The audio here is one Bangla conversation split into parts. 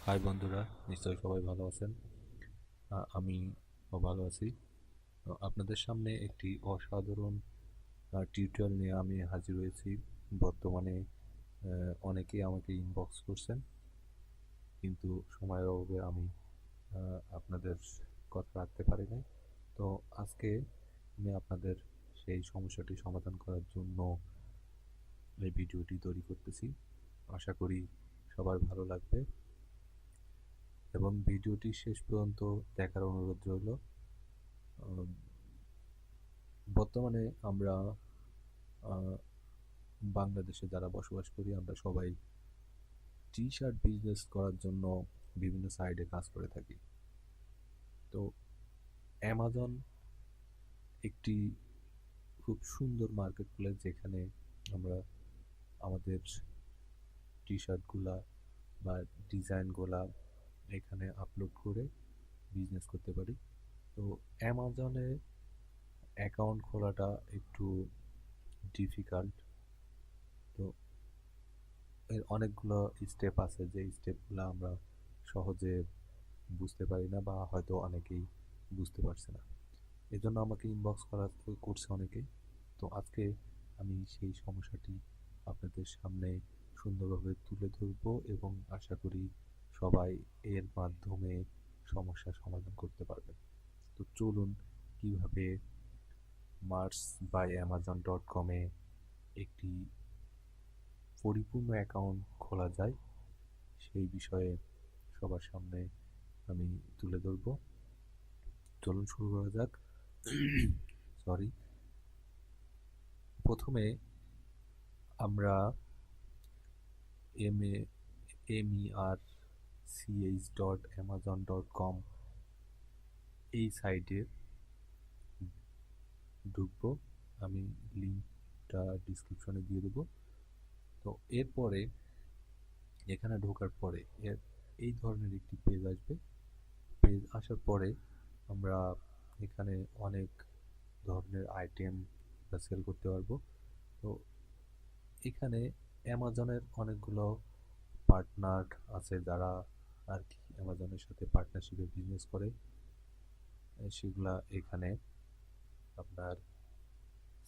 হাই বন্ধুরা, নিশ্চয়ই সবাই ভালো আছেন। আমিও ভালো আছি। তো আপনাদের সামনে একটি অসাধারণ টিউটোরিয়াল নিয়ে আমি হাজির হয়েছি। বর্তমানে অনেকেই আমাকে ইনবক্স করছেন, কিন্তু সময়ের অভাবে আমি আপনাদের কথা রাখতে পারি নাই। তো আজকে আমি আপনাদের সেই সমস্যাটি সমাধান করার জন্য এই ভিডিওটি তৈরি করতেছি। আশা করি সবার ভালো লাগবে এবং ভিডিওটি শেষ পর্যন্ত দেখার অনুরোধ রইল। আহ, বর্তমানে আমরা আহ, বাংলাদেশে যারা বসবাস করি, আমরা সবাই টি শার্ট বিজনেস করার জন্য বিভিন্ন সাইডে কাজ করে থাকি। তো অ্যামাজন একটি খুব সুন্দর মার্কেট প্লেস, যেখানে আমরা আমাদের টি শার্টগুলা বা ডিজাইনগুলা এখানে আপলোড করে বিজনেস করতে পারি। তো অ্যামাজনে অ্যাকাউন্ট খোলাটা একটু ডিফিকাল্ট। তো এর অনেকগুলো স্টেপ আছে, যে স্টেপগুলো আমরা সহজে বুঝতে পারি না, বা হয়তো অনেকেই বুঝতে পারছে না। এজন্য আমাকে ইনবক্স করছে অনেকেই। তো আজকে আমি সেই সমস্যাটি আপনাদের সামনে সুন্দরভাবে তুলে ধরবো এবং আশা করি সবাই এর মাধ্যমে সমস্যার সমাধান করতে পারবেন। তো চলুন, কিভাবে মার্স বাই অ্যামাজন.কমে একটি পরিপূর্ণ অ্যাকাউন্ট খোলা যায় সেই বিষয়ে সবার সামনে আমি তুলে ধরব। চলুন শুরু করা যাক। সরি। প্রথমে আমরা merch.amazon.com এই সাইটে ঢুকবো। আমি লিঙ্কটা ডিসক্রিপশনে দিয়ে দেবো। তো এরপরে এখানে ঢোকার পরে এই ধরনের একটি পেজ আসবে। পেজ আসার পরে আমরা এখানে অনেক ধরনের আইটেম সেল করতে পারবো। তো এখানে অ্যামাজনের অনেকগুলো পার্টনার আছে, যারা আর কি অ্যামাজনের সাথে পার্টনারশিপে বিজনেস করে। সেগুলা এখানে আপনার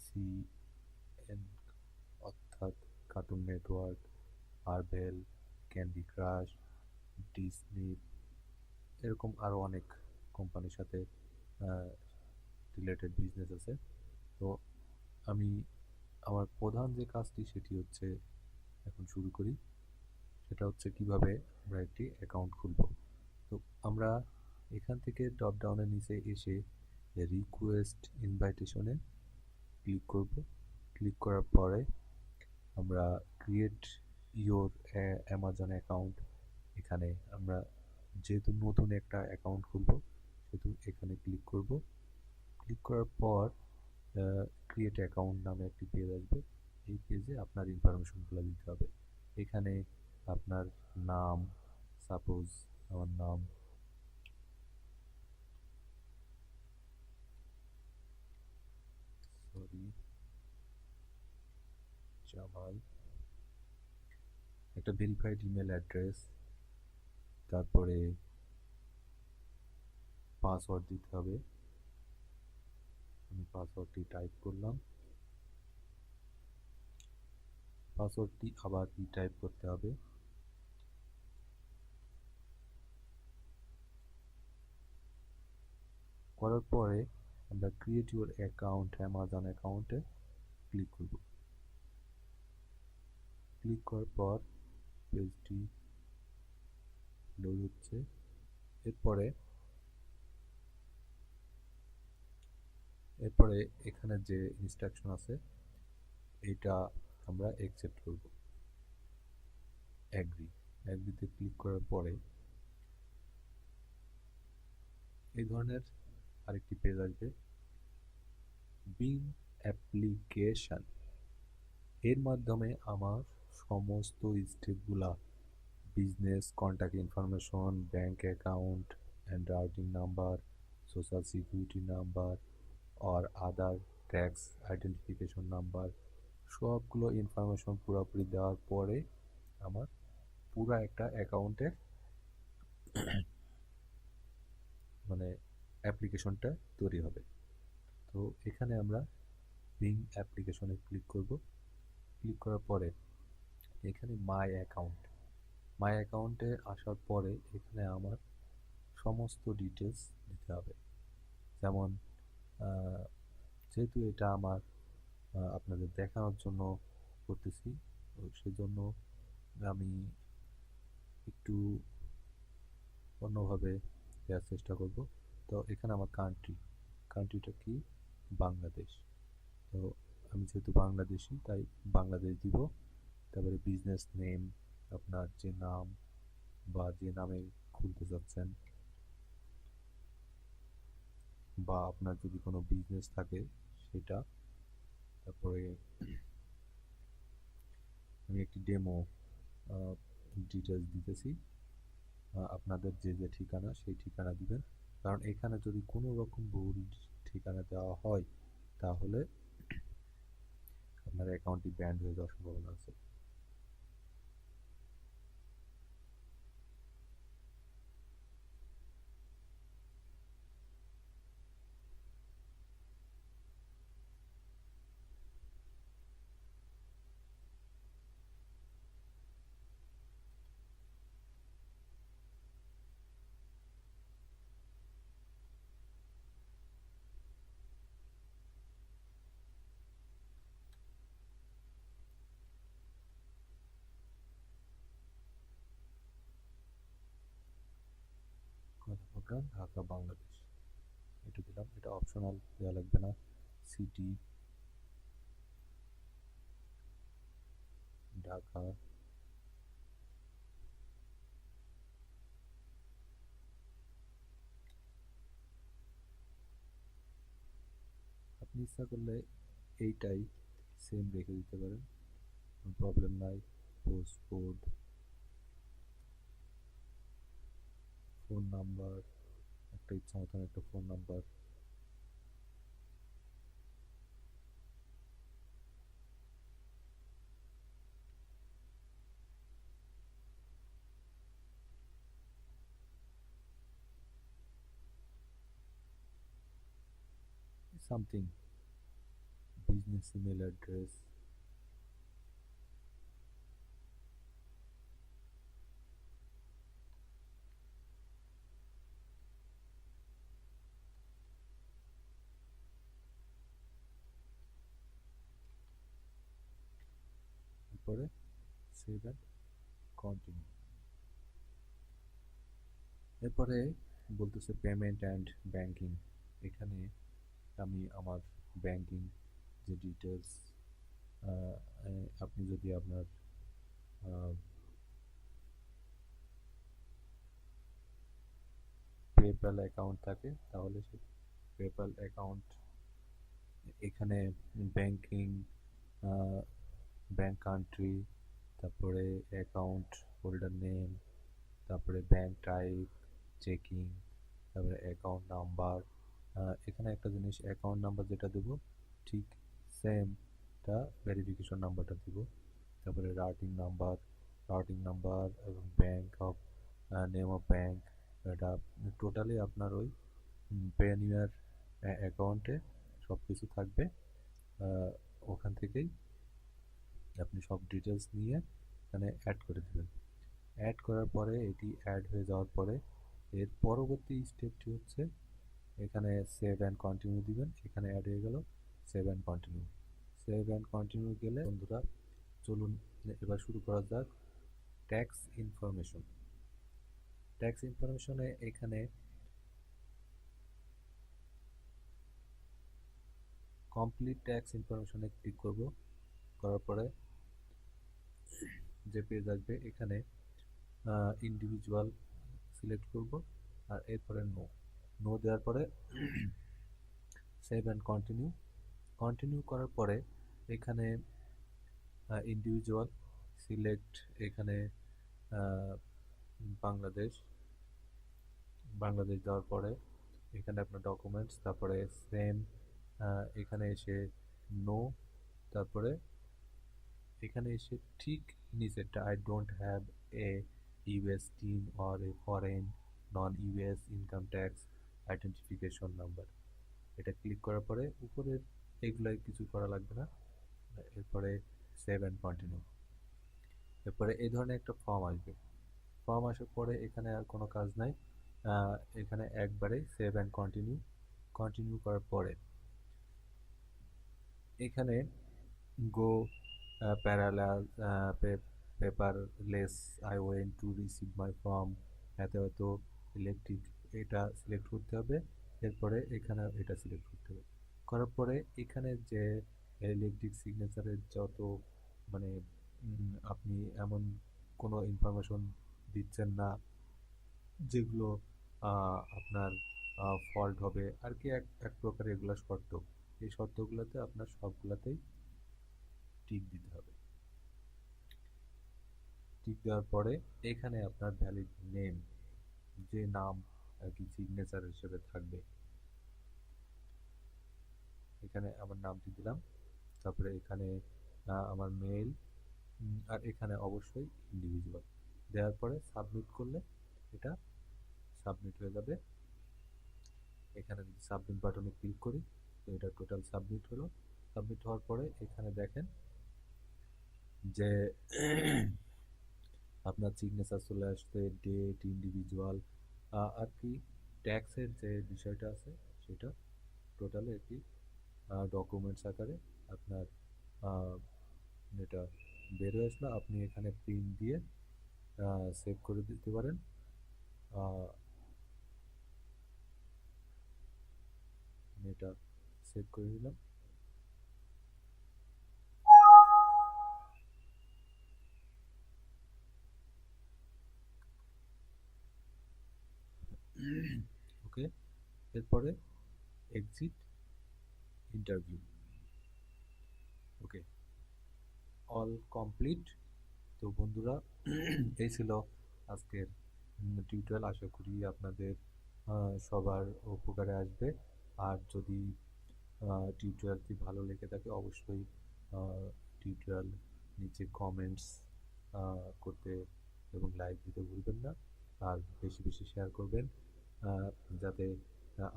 সি এন, অর্থাৎ Cartoon Network, Marvel, Candy Crush, Disney, এরকম আরও অনেক কোম্পানির সাথে রিলেটেড বিজনেস আছে। তো আমি আমার প্রধান যে কাজটি সেটি হচ্ছে এখন শুরু করি। সেটা হচ্ছে কিভাবে আমরা একটি অ্যাকাউন্ট খুলব। তো আমরা এখান থেকে ড্রপ ডাউনের নিচে এসে রিকোয়েস্ট ইনভাইটেশনে ক্লিক করব। ক্লিক করার পরে আমরা ক্রিয়েট ইওর অ্যামাজন অ্যাকাউন্ট, এখানে আমরা যেহেতু নতুন একটা অ্যাকাউন্ট খুলব সেহেতু এখানে ক্লিক করব। ক্লিক করার পর ক্রিয়েট অ্যাকাউন্ট নামে একটি পেজ আসবে। এই পেজে আপনার ইনফরমেশনগুলো দিতে হবে। এখানে আপনার নাম, সাপোজ আমার নাম সরি জামাল, একটা ভেরিফাইড ইমেল অ্যাড্রেস, তারপরে পাসওয়ার্ড দিতে হবে। আমি পাসওয়ার্ডটি টাইপ করলাম। পাসওয়ার্ডটি আবার রিটাইপ করতে হবে। করার পরে আমরা ক্রিয়েট ইউর অ্যাকাউন্ট অ্যামাজন অ্যাকাউন্টে ক্লিক করব। ক্লিক করার পর পেজটি লোড হচ্ছে। এরপরে এরপরে এখানে যে ইনস্ট্রাকশন আছে এটা আমরা অ্যাকসেপ্ট করব। অ্যাগ্রি, অ্যাগ্রিতে ক্লিক করার পরে এই ধরনের আরেকটি পেজ আসবে, বিং অ্যাপ্লিকেশন। এর মাধ্যমে আমার সমস্ত স্টেপগুলা, business contact information, bank account and routing number, social security number আর আদার ট্যাক্স আইডেন্টিফিকেশন নাম্বার, সবগুলো ইনফরমেশন পুরোপুরি দেওয়ার পরে আমার পুরো একটা অ্যাকাউন্টের মানে অ্যাপ্লিকেশনটা তৈরি হবে। তো এখানে আমরা বিং অ্যাপ্লিকেশনে ক্লিক করব। ক্লিক করার পরে এখানে মাই অ্যাকাউন্টে আসার পরে এখানে আমার সমস্ত ডিটেলস দিতে হবে। যেমন আহ, যেহেতু এটা আমার আপনাদের দেখানোর জন্য করতেছি, তো সেজন্য আমি একটু অন্যভাবে দেওয়ার চেষ্টা করব। তো এখানে আমার কান্ট্রিটা কি, বাংলাদেশ। তো আমি যেহেতু বাংলাদেশি তাই বাংলাদেশ দিব। তারপরে বিজনেস নেম, আপনার যে নাম বা যে নামে খুলতে চাচ্ছেন, বা আপনার যদি কোনো বিজনেস থাকে সেটা। তারপরে আমি একটি ডেমো ডিটেলস দিতেছি। আপনাদের যে যে ঠিকানা সেই ঠিকানা দিবেন, কারণ এখানে যদি কোনো রকম ভুল ঠিকানা দেওয়া হয় তাহলে আপনার অ্যাকাউন্টটি ব্যান্ড হয়ে যাওয়ার সম্ভাবনা আছে। কথা ঢাকা বাংলাদেশ এটা দিলাম, এটা অপশনাল, দেওয়া লাগবে না। সিটি ঢাকা। আপনি ইচ্ছা করলে এইটাই সেম রেখে দিতে পারেন, কোনো প্রবলেম নাই। পোস্ট কোড, ফোন নাম্বার, একটা ইচ্ছা মতন একটা phone number. Something, business email address. তারপরে সেভ অ্যান্ড কন্টিনিউ। এরপরে বলতেছে পেমেন্ট অ্যান্ড ব্যাংকিং। এখানে আমি আমার ব্যাংকিং যে ডিটেলস, আপনি যদি আপনার পেপ্যাল অ্যাকাউন্ট থাকে তাহলে সে পেপ্যাল অ্যাকাউন্ট, এখানে ব্যাংকিং, ব্যাংক কান্ট্রি, তারপরে অ্যাকাউন্ট হোল্ডার নেম, তারপরে ব্যাংক টাইপ, চেকিং, তারপরে অ্যাকাউন্ট নাম্বার। এখানে একটা জিনিস, অ্যাকাউন্ট নাম্বার যেটা দেবো ঠিক সেমটা ভেরিফিকেশন নাম্বারটা দিব। তারপরে রাউটিং নাম্বার এবং bank of, name of bank. এটা টোটালি আপনার ওই পেনিয়ার অ্যাকাউন্টে সব কিছু থাকবে। আহ, ওখান থেকেই আপনি সব ডিটেলস নিয়ে এখানে অ্যাড করে দেবেন। অ্যাড করার পরে এটি অ্যাড হয়ে যাওয়ার পরে এর পরবর্তী স্টেপটি হচ্ছে এখানে সেভ অ্যান্ড কন্টিনিউ দিবেন। এখানে অ্যাড হয়ে গেল, save and continue. Save and continue গেলে বন্ধুরা, চলুন এবার শুরু করা যাক ট্যাক্স ইনফরমেশন। ট্যাক্স ইনফরমেশনে এখানে কমপ্লিট ট্যাক্স ইনফরমেশনে ক্লিক করব। করার পরে যে পেজ আসবে এখানে ইন্ডিভিজুয়াল সিলেক্ট করব, আর এরপরে নো। নো দেওয়ার পরে সেভ অ্যান্ড কন্টিনিউ। কন্টিনিউ করার পরে এখানে ইন্ডিভিজুয়াল সিলেক্ট, এখানে আহ, বাংলাদেশ। বাংলাদেশ দেওয়ার পরে এখানে আপনার ডকুমেন্টস, তারপরে সেম, এখানে এসে নো। তারপরে এখানে এসে ঠিক নিচেরটা I don't have a US team or a foreign non US income tax identification number. এটা ক্লিক করার পরে উপরের এগুলাই কিছু করা লাগবে না। এরপরে সেভ অ্যান্ড কন্টিনিউ। এরপরে এই ধরনের একটা ফর্ম আসবে। ফর্ম আসার পরে এখানে আর কোনো কাজ নাই। এখানে একবারে সেভ অ্যান্ড কন্টিনিউ। কন্টিনিউ করার পরে এখানে go parallel paperless I went to receive my form, এত এত ইলেকট্রিক, এটা সিলেক্ট করতে হবে। এরপরে এখানে এটা সিলেক্ট করতে হবে। করার পরে এখানে যে ইলেকট্রিক সিগনেচারের যত মানে আপনি এমন কোনো ইনফরমেশন দিচ্ছেন না যেগুলো আপনার ফল্ট হবে আর কি, এক এক প্রকার এগুলো শর্ত। এই শর্তগুলোতে আপনার সবগুলাতেই টিক দিতে হবে। টিক দেওয়ার পরে এখানে আপনার ভ্যালিড নেম, যে নাম আর কি সিগনেচার হিসেবে থাকবে, এখানে আমার নামটি দিলাম। তারপরে এখানে আমার মেল, আর এখানে অবশ্যই ইন্ডিভিজুয়াল। দেওয়ার পরে সাবমিট করলে এটা সাবমিট হয়ে যাবে। এখানে যদি সাবমিট বাটনে ক্লিক করি তো এটা টোটাল সাবমিট হলো। সাবমিট হওয়ার পরে এখানে দেখেন যে আপনার সিগনেচার চলে আসছে, ডেট, ইন্ডিভিজুয়াল, আর কি ট্যাক্সের যে বিষয়টা আছে সেটা টোটালি একটি ডকুমেন্টস আকারে আপনার এটা বের হয়ে আসলো। আপনি এখানে প্রিন্ট দিয়ে সেভ করে দিতে পারেন। আমি এটা সেভ করে দিলাম। ওকে, এরপরে এক্সিট ইন্টারভিউ। ওকে, অল কমপ্লিট। তো বন্ধুরা, এই ছিল আজকের টিউটোরিয়াল। আশা করি আপনাদের সবার উপকারে আসবে। আর যদি টিউটোরিয়ালটি ভালো লেগে থাকে অবশ্যই টিউটোরিয়াল নিচে কমেন্টস করতে এবং লাইক দিতে ভুলবেন না। আর বেশি বেশি শেয়ার করবেন, যাতে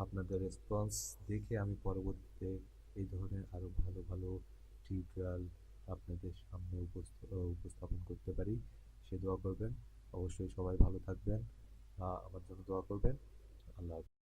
আপনাদের রেসপন্স দেখে আমি পরবর্তীতে এই ধরনের আরও ভালো ভালো টিউটোরিয়াল আপনাদের সামনে উপস্থাপন করতে পারি। সে দোয়া করবেন। অবশ্যই সবাই ভালো থাকবেন, আমার জন্য দোয়া করবেন। আল্লাহ হাফেজ।